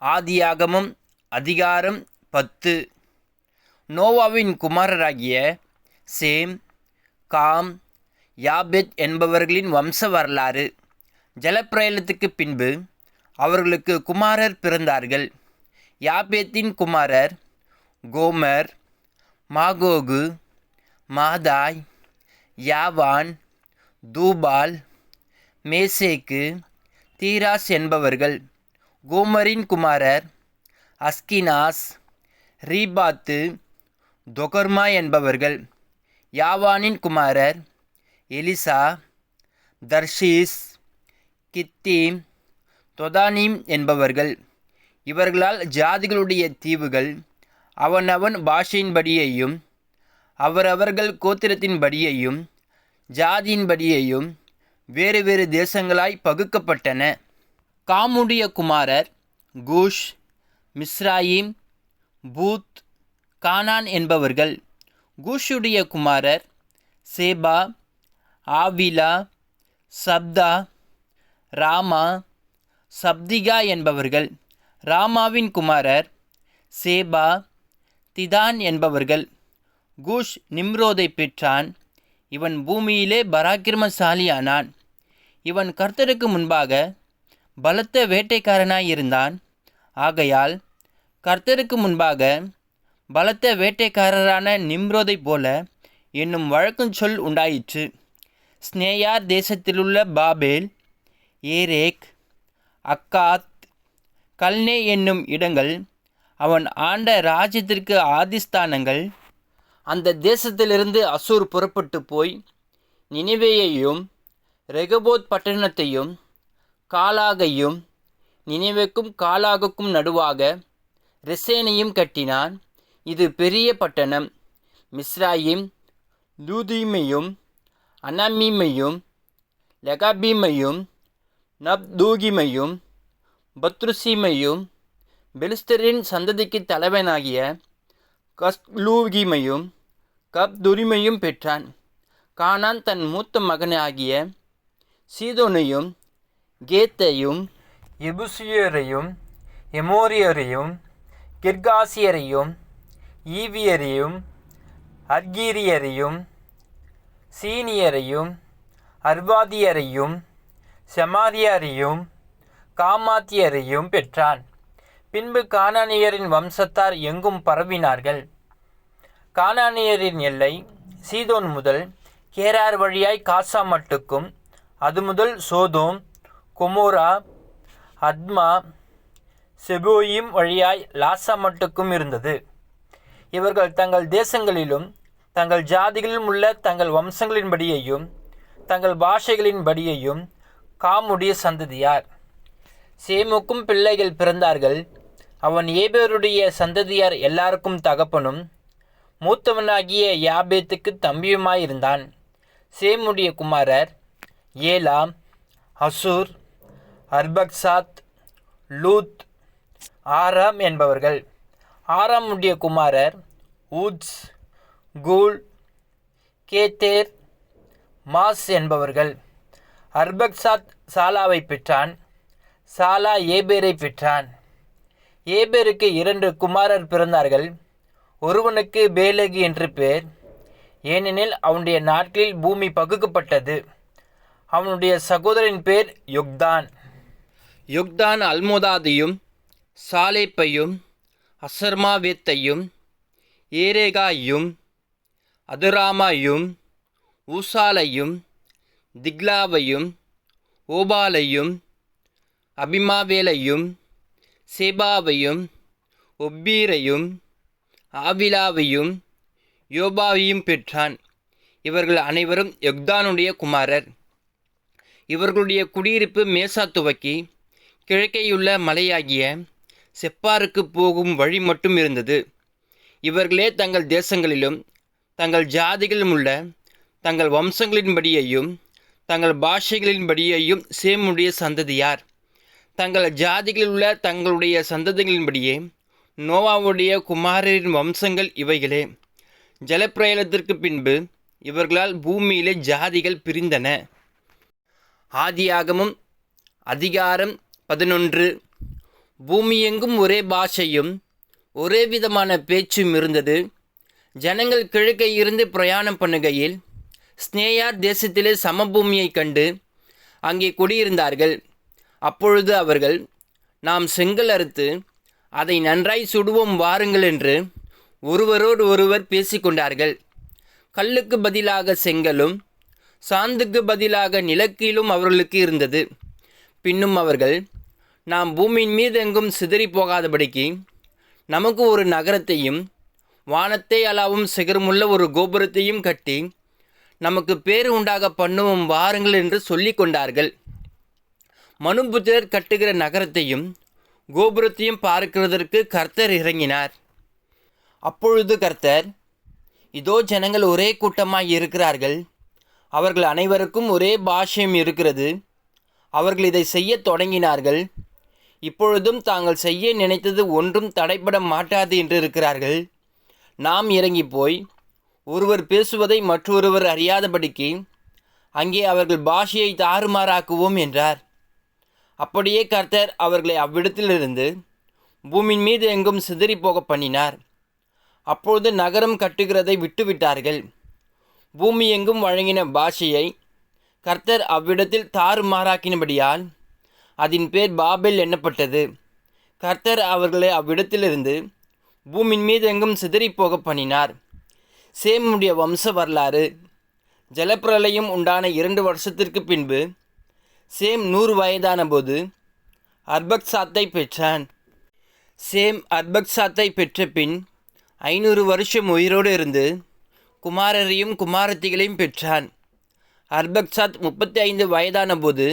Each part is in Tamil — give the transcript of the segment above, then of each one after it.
ஆதியாகமம் அதிகாரம் 10. நோவாவின் குமாரராகிய சேம், காம், யாபேத் என்பவர்களின் வம்ச வரலாறு. ஜலப்பிரளயத்துக்கு பின்பு அவர்களுக்கு குமாரர் பிறந்தார்கள். யாபேத்தின் குமாரர் கோமர், மாகோகு, மாதாய், யாவான், தூபால், மேசேக்கு, தீராஸ் என்பவர்கள். கோமரின் குமாரர் அஸ்கினாஸ், ரீபாத்து, தொகர்மா என்பவர்கள். யாவானின் குமாரர் எலிசா, தர்ஷீஸ், கித்தீம், தொதானீம் என்பவர்கள். இவர்களால் ஜாதிகளுடைய தீவுகள் அவனவன் பாஷையின்படியையும் அவரவர்கள் கோத்திரத்தின்படியையும் ஜாதியின்படியையும் வேறு வேறு தேசங்களாய் பகுக்கப்பட்டன. காமுடைய குமாரர் கூஷ், மிஸ்ராயிம், பூத், கானான் என்பவர்கள். கூஷுடைய குமாரர் சேபா, ஆவிலா, சப்தா, ராமா, சப்திகா என்பவர்கள். ராமாவின் குமாரர் சேபா, திதான் என்பவர்கள். கூஷ் நிம்ரோதை பெற்றான். இவன் பூமியிலே பராக்கிரமசாலியானான். இவன் கர்த்தருக்கு முன்பாக பலத்த வேட்டைக்காரனாயிருந்தான். ஆகையால் கர்த்தருக்கு முன்பாக பலத்த வேட்டைக்காரரான நிம்ரோதைப் போல என்னும் வழக்குச்சொல் உண்டாயிற்று. ஸ்னேயார் தேசத்திலுள்ள பாபேல், ஏரேக், அக்காத், கல்னே என்னும் இடங்கள் அவன் ஆண்ட ராஜ்யத்திற்கு ஆதிஸ்தானங்கள். அந்த தேசத்திலிருந்து அசூர் புறப்பட்டு போய் நினிவேயையும் ரெகபோத் பட்டணத்தையும் காலாகையும் நினிவேக்கும் காலாகுக்கும் நடுவாக ரெசேனையும் கட்டினான். இது பெரிய பட்டணம். மிஸ்ராயிம், லூதீமையும், அனமீமையும், லெகாபீமையும், நப்தூகிமையும், பத்ருசீமையும், பெலிஸ்தரின் சந்ததிக்கு தலைவனாகிய கஸ்லூகிமையும் கப்துரிமையும் பெற்றான். கானான் தன் மூத்த மகனாகிய சீதோனையும் கேத்தையும் எபுசியரையும் எமோரியரையும் கிர்காசியரையும் ஈவியரையும் அர்கீரியரையும் சீனியரையும் அர்வாதியரையும் செமாரியரையும் காமாத்தியரையும் பெற்றான். பின்பு கானானியரின் வம்சத்தார் எங்கும் பரவினார்கள். கானானியரின் எல்லை சீதோன் முதல் கேரார் வழியாய் காசா மட்டுக்கும், அது முதல் சோதோம், கொமோரா, அத்மா, செபோயிம் வழியாய் லாசா மட்டுக்கும் இருந்தது. இவர்கள் தங்கள் தேசங்களிலும் தங்கள் ஜாதிகளிலும் உள்ள தங்கள் வம்சங்களின்படியையும் தங்கள் பாஷைகளின்படியையும் காமுடைய சந்ததியார். சேமுக்கும் பிள்ளைகள் பிறந்தார்கள். அவன் ஏபேருடைய சந்ததியார் எல்லாருக்கும் தகப்பனும் மூத்தவனாகிய யாபேத்துக்கு தம்பியுமாயிருந்தான். சேமுடைய குமாரர் ஏலாம், அசூர், அர்பக்சாத், லூத், ஆராம் என்பவர்கள். ஆராமுடைய குமாரர் ஊத்ஸ், கூல், கேத்தேர், மாஸ் என்பவர்கள். அர்பக்சாத் சாலாவை பெற்றான். சாலா ஏபேரை பெற்றான். ஏபேருக்கு 2 குமாரர் பிறந்தார்கள். ஒருவனுக்கு பேலகு என்று பேர், ஏனெனில் அவனுடைய நாட்களில் பூமி பகுக்கப்பட்டது. அவனுடைய சகோதரன் பேர் யொக்தான். யொக்தான் அல்மோதாதையும் சாலேப்பையும் அசர்மாவேத்தையும் ஏரேகாயும் அதுராமையும் ஊசாலையும் திக்லாவையும் ஓபாலையும் அபிமாவேலையும் சேபாவையும் ஒப்பீரையும் ஆவிலாவையும் யோபாவையும் பெற்றான். இவர்கள் அனைவரும் யொக்தானுடைய குமாரர். இவர்களுடைய குடியிருப்பு மேசா துவக்கி கிழக்கேயுள்ள மலையாகிய செப்பாருக்கு போகும் வழி மட்டும் இருந்தது. இவர்களே தங்கள் தேசங்களிலும் தங்கள் ஜாதிகளிலும் உள்ள தங்கள் வம்சங்களின்படியையும் தங்கள் பாஷைகளின்படியையும் சேமுடைய சந்ததியார். தங்கள் ஜாதிகளில் உள்ள தங்களுடைய சந்ததிகளின்படியே நோவாவுடைய குமாரரின் வம்சங்கள் இவைகளே. ஜலப்பிரளயத்திற்கு பின்பு இவர்களால் பூமியிலே ஜாதிகள் பிரிந்தன. ஆதியாகமம் அதிகாரம் 11. பூமியெங்கும் ஒரே பாஷையும் ஒரே விதமான பேச்சும் இருந்தது. ஜனங்கள் கிழக்கே இருந்து பிரயாணம் பண்ணுகையில் ஸ்னேயார் தேசத்திலே சமபூமியை கண்டு அங்கே குடியிருந்தார்கள். அப்பொழுது அவர்கள், நாம் செங்கல் அறுத்து அதை நன்றாய் சுடுவோம் வாருங்கள் என்று ஒருவரோடு ஒருவர் பேசிக்கொண்டார்கள். கல்லுக்கு பதிலாக செங்கலும் சாந்துக்கு பதிலாக நிலக்கீலும் அவர்களுக்கு இருந்தது. பின்னும் அவர்கள், நாம் பூமியின் மீது எங்கும் சிதறி போகாதபடிக்கு நமக்கு ஒரு நகரத்தையும் வானத்தை அளாவும் சிகரமுள்ள ஒரு கோபுரத்தையும் கட்டி நமக்கு பேறு உண்டாக பண்ணுவோம் வாருங்கள் என்று சொல்லி கொண்டார்கள். மனுபுத்திரர் கட்டுகிற நகரத்தையும் கோபுரத்தையும் பார்க்கிறதற்கு கர்த்தர் இறங்கினார். அப்பொழுது கர்த்தர், இதோ ஜனங்கள் ஒரே கூட்டமாய் இருக்கிறார்கள், அவர்கள் அனைவருக்கும் ஒரே பாஷையும் இருக்கிறது. அவர்கள் இதை செய்ய தொடங்கினார்கள். இப்பொழுதும் தாங்கள் செய்ய நினைத்தது ஒன்றும் தடைபட மாட்டாது என்று இருக்கிறார்கள். நாம் இறங்கி போய் ஒருவர் பேசுவதை மற்றொருவர் அறியாதபடிக்கு அங்கே அவர்கள் பாஷையை தாறுமாறாக்குவோம் என்றார். அப்படியே கர்த்தர் அவர்களை அவ்விடத்திலிருந்து பூமியின் மீது எங்கும் சிதறி போக பண்ணினார். அப்பொழுது நகரம் கட்டுகிறதை விட்டுவிட்டார்கள். பூமி எங்கும் வழங்கின பாஷையை கர்த்தர் அவ்விடத்தில் தாறுமாறாக்கினபடியால் அதன் பேர் பாபேல் எண்ணப்பட்டது. கர்த்தர் அவர்களை அவ்விடத்திலிருந்து பூமியின் மீது எங்கும் சிதறி போக பண்ணினார். சேமுடைய வம்ச வரலாறு. ஜலப்பிரளயம் உண்டான 2 வருஷத்திற்கு பின்பு சேம் 100 வயதான போது அர்பக்சாத்தை பெற்றான். சேம் அர்பக்சாத்தை பெற்ற பின் 500 வருஷம் உயிரோடு இருந்து குமாரரையும் குமாரத்திகளையும் பெற்றான். அர்பக்சாத் 35 வயதான போது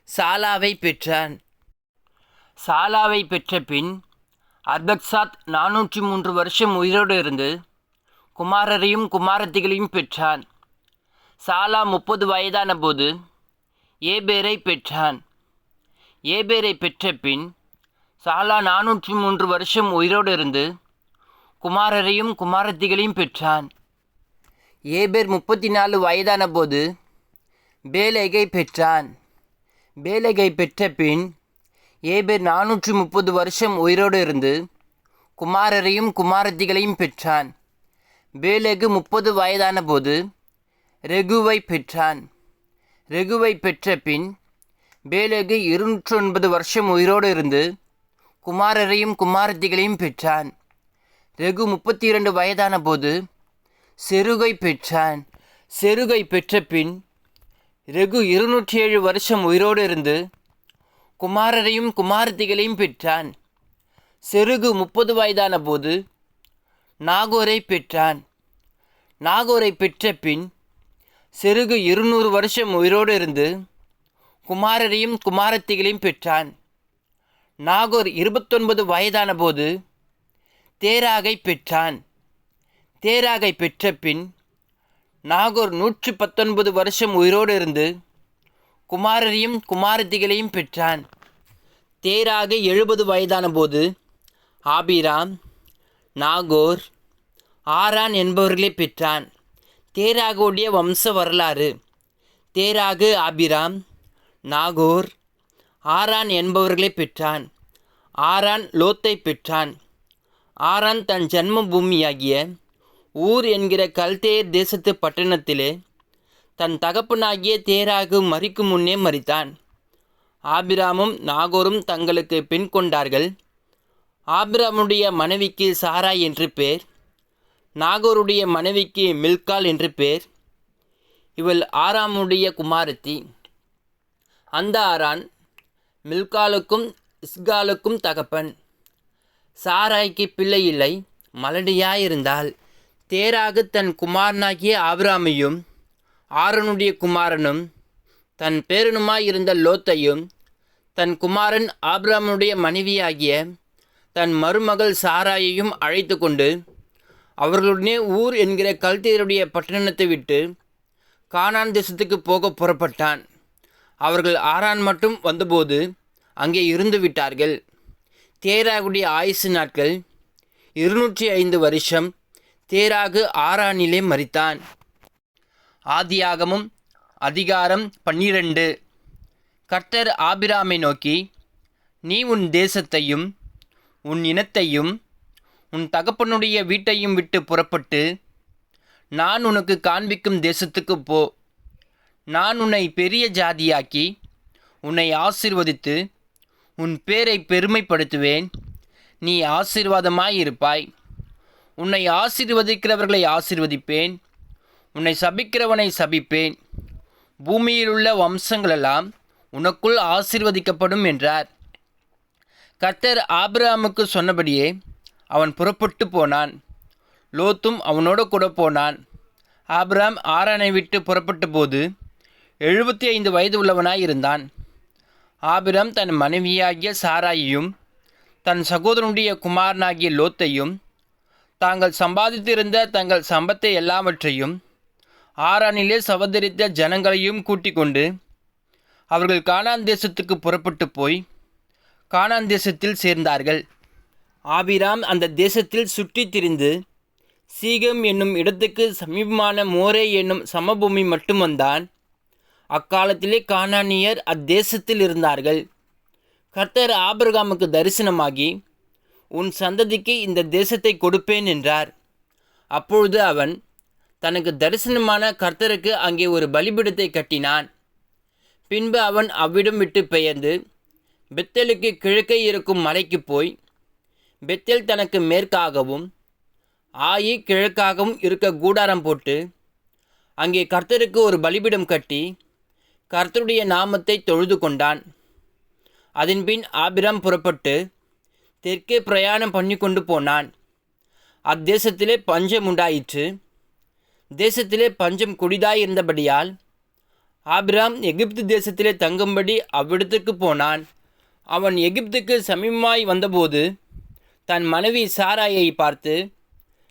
சாலாவை பெற்றான். சாலாவை பெற்ற பின் அர்பக்சாத் 403 வருஷம் உயிரோடு இருந்து குமாரரையும் குமாரத்திகளையும் பெற்றான். சாலா 30 வயதான போது ஏபேரை பெற்றான். ஏபேரை பெற்ற பின் சாலா 403 வருஷம் உயிரோடு இருந்து குமாரரையும் குமாரத்திகளையும் பெற்றான். ஏபேர் 34 வயதான போது பேலேகை பெற்றான். பேலேகை பெற்ற பின் ஏபேர் 430 வருஷம் உயிரோடு இருந்து குமாரரையும் குமாரத்திகளையும் பெற்றான். பேலேகு 30 வயதான போது ரெகுவை பெற்றான். ரெகுவை பெற்ற பின் பேலேகு 209 வருஷம் உயிரோடு இருந்து குமாரரையும் குமாரத்திகளையும் பெற்றான். ரெகு 32 வயதான போது செருகை பெற்றான். செருகை பெற்ற பின் ரெகு 207 வருஷம் உயிரோடு இருந்து குமாரரையும் குமாரத்திகளையும் பெற்றான். செருகு 30 வயதான போது நாகோரை பெற்றான். நாகோரை பெற்ற பின் செருகு 200 வருஷம் உயிரோடு இருந்து குமாரரையும் குமாரத்திகளையும் பெற்றான். நாகோர் 29 வயதான போது தேராகை பெற்றான். தேராகை பெற்ற பின் நாகோர் 119 வருஷம் உயிரோடு இருந்து குமாரரையும் குமாரத்திகளையும் பெற்றான். தேராகை 70 வயதான போது ஆபிராம், நாகோர், ஆரான் என்பவர்களை பெற்றான். தேராகுடைய வம்ச வரலாறு. தேராகு ஆபிராம், நாகோர், ஆரான் என்பவர்களை பெற்றான். ஆரான் லோத்தை பெற்றான். ஆரான் தன் ஜன்ம பூமியாகிய ஊர் என்கிற கல்தேர் தேசத்து பட்டணத்திலே தன் தகப்பனாகிய தேராகு மரிக்கும் முன்னே மரித்தான். ஆபிராமும் நாகோரும் தங்களுக்கு பெண் கொண்டார்கள். ஆபிராமுடைய மனைவிக்கு சாராய் என்று பேர். நாகோருடைய மனைவிக்கு மில்கால் என்று பேர். இவள் ஆராமுடைய குமாரத்தி. அந்த ஆரான் மில்காலுக்கும் இஸ்காலுக்கும் தகப்பன். சாராய்க்கு பிள்ளை இல்லை, மலடியாயிருந்தாள். தேராகு தன் குமாரனாகிய ஆபிராமையும் ஆரனுடைய குமாரனும் தன் பேரனுமாயிருந்த லோத்தையும் தன் குமாரன் ஆபிராமுடைய மனைவியாகிய தன் மருமகள் சாராயையும் அழைத்து கொண்டு அவர்களுடனே ஊர் என்கிற கல்தேருடைய பட்டணத்தை விட்டு கானான் தேசத்துக்கு போக புறப்பட்டான். அவர்கள் ஆரான் மட்டும் வந்தபோது அங்கே இருந்து விட்டார்கள். தேராகுடைய ஆயுசு நாட்கள் 205 வருஷம். தேராகு ஆரானிலே மரித்தான். ஆதியாகமம் அதிகாரம் 12. கர்த்தர் ஆபிராமை நோக்கி, நீ உன் தேசத்தையும் உன் இனத்தையும் உன் தகப்பனுடைய வீட்டையும் விட்டு புறப்பட்டு நான் உனக்கு காண்பிக்கும் தேசத்துக்கு போ. நான் உன்னை பெரிய ஜாதியாக்கி உன்னை ஆசீர்வதித்து உன் பேரை பெருமைப்படுத்துவேன். நீ ஆசீர்வாதமாயிருப்பாய். உன்னை ஆசீர்வதிக்கிறவர்களை ஆசீர்வதிப்பேன், உன்னை சபிக்கிறவனை சபிப்பேன். பூமியிலுள்ள வம்சங்களெல்லாம் உனக்குள் ஆசீர்வதிக்கப்படும் என்றார். கர்த்தர் ஆபிரகாமுக்கு சொன்னபடியே அவன் புறப்பட்டு போனான். லோத்தும் அவனோடு கூட போனான். ஆபிரகாம் ஆரானை விட்டு புறப்பட்ட போது 75 வயது உள்ளவனாய் இருந்தான். ஆபிரகாம் தன் மனைவியாகிய சாராயையும் தன் சகோதரனுடைய குமாரனாகிய லோத்தையும் தாங்கள் சம்பாதித்திருந்த தங்கள் சம்பத்தை எல்லாவற்றையும் ஆரானிலே சவதரித்த ஜனங்களையும் கூட்டிக் கொண்டு அவர்கள் கானான் தேசத்துக்கு புறப்பட்டு போய் கானான் தேசத்தில் சேர்ந்தார்கள். ஆபிராம் அந்த தேசத்தில் சுற்றித் திரிந்து சீகம் என்னும் இடத்துக்கு சமீபமான மோரே என்னும் சமபூமி மட்டும் வந்தான். அக்காலத்திலே கானானியர் அத்தேசத்தில் இருந்தார்கள். கர்த்தர் ஆபிரகாமுக்கு தரிசனமாகி உன் சந்ததிக்கு இந்த தேசத்தை கொடுப்பேன் என்றார். அப்பொழுது அவன் தனக்கு தரிசனமான கர்த்தருக்கு அங்கே ஒரு பலிபீடத்தை கட்டினான். பின்பு அவன் அவ்விடம் விட்டு பெயர்ந்து பெத்தேலுக்கு கிழக்கே இருக்கும் மலைக்கு போய் பெத்தேல் தனக்கு மேற்காகவும் ஆயி கிழக்காகவும் இருக்க கூடாரம் போட்டு அங்கே கர்த்தருக்கு ஒரு பலிபீடம் கட்டி கர்த்தருடைய நாமத்தை தொழுது கொண்டான். அதன்பின் ஆபிராம் புறப்பட்டு தெற்கே பிரயாணம் பண்ணி கொண்டு போனான். அத்தேசத்திலே பஞ்சம் உண்டாயிற்று. தேசத்திலே பஞ்சம் கொடிதாயிருந்தபடியால் ஆபிராம் எகிப்து தேசத்திலே தங்கும்படி அவ்விடத்துக்கு போனான். அவன் எகிப்துக்கு சமீபமாய் வந்தபோது தன் மனைவி சாராயை பார்த்து,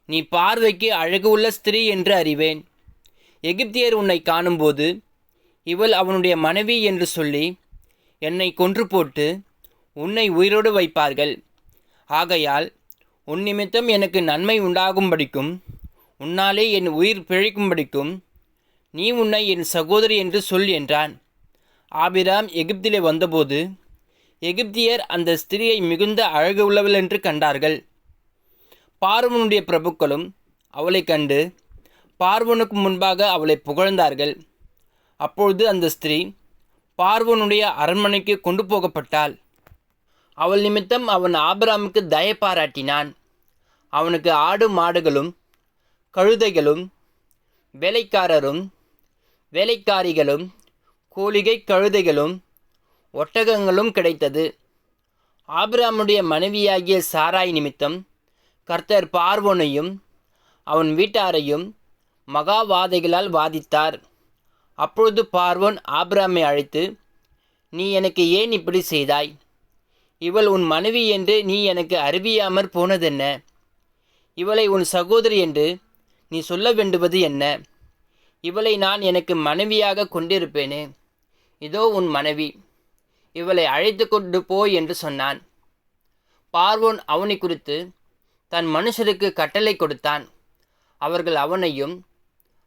நீ பார்வைக்கு அழகு உள்ள ஸ்திரீ என்று அறிவேன். எகிப்தியர் உன்னை காணும்போது இவள் அவனுடைய மனைவி என்று சொல்லி என்னை கொன்று போட்டு உன்னை உயிரோடு வைப்பார்கள். ஆகையால் உன் நிமித்தம் எனக்கு நன்மை உண்டாகும்படிக்கும் உன்னாலே என் உயிர் பிழைக்கும்படிக்கும் நீ உன்னை என் சகோதரி என்று சொல் என்றான். ஆபிராம் எகிப்திலே வந்தபோது எகிப்தியர் அந்த ஸ்திரியை மிகுந்த அழகு உள்ளவள் என்று கண்டார்கள். பார்வோனுடைய பிரபுக்களும் அவளை கண்டு பார்வோனுக்கு முன்பாக அவளை புகழ்ந்தார்கள். அப்பொழுது அந்த ஸ்திரீ பார்வோனுடைய அரண்மனைக்கு கொண்டு போகப்பட்டாள். அவள் நிமித்தம் அவன் ஆபிராமுக்கு தயை பாராட்டினான். அவனுக்கு ஆடு மாடுகளும் கழுதைகளும் வேலைக்காரரும் வேலைக்காரிகளும் கோழிகை கழுதைகளும் ஒட்டகங்களும் கிடைத்தது. ஆபிராமுடைய மனைவியாகிய சாராய் நிமித்தம் கர்த்தர் பார்வோனையும் அவன் வீட்டாரையும் மகா வாதைகளால் வாதித்தார். அப்பொழுது பார்வோன் ஆபிராமை அழைத்து, நீ எனக்கு ஏன் இப்படி செய்தாய்? இவள் உன் மனைவி என்று நீ எனக்கு அறிவியாமற் போனதென்ன? இவளை உன் சகோதரி என்று நீ சொல்ல வேண்டுவது என்ன? இவளை நான் எனக்கு மனைவியாக கொண்டிருப்பேனே. இதோ உன் மனைவி, இவளை அழைத்து கொண்டு போய் என்று சொன்னான். பார்வோன் அவனை குறித்து தன் மனுஷருக்கு கட்டளை கொடுத்தான். அவர்கள் அவனையும்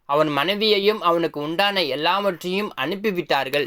அவன் மனைவியையும் அவனுக்கு உண்டான எல்லாவற்றையும் அனுப்பிவிட்டார்கள்.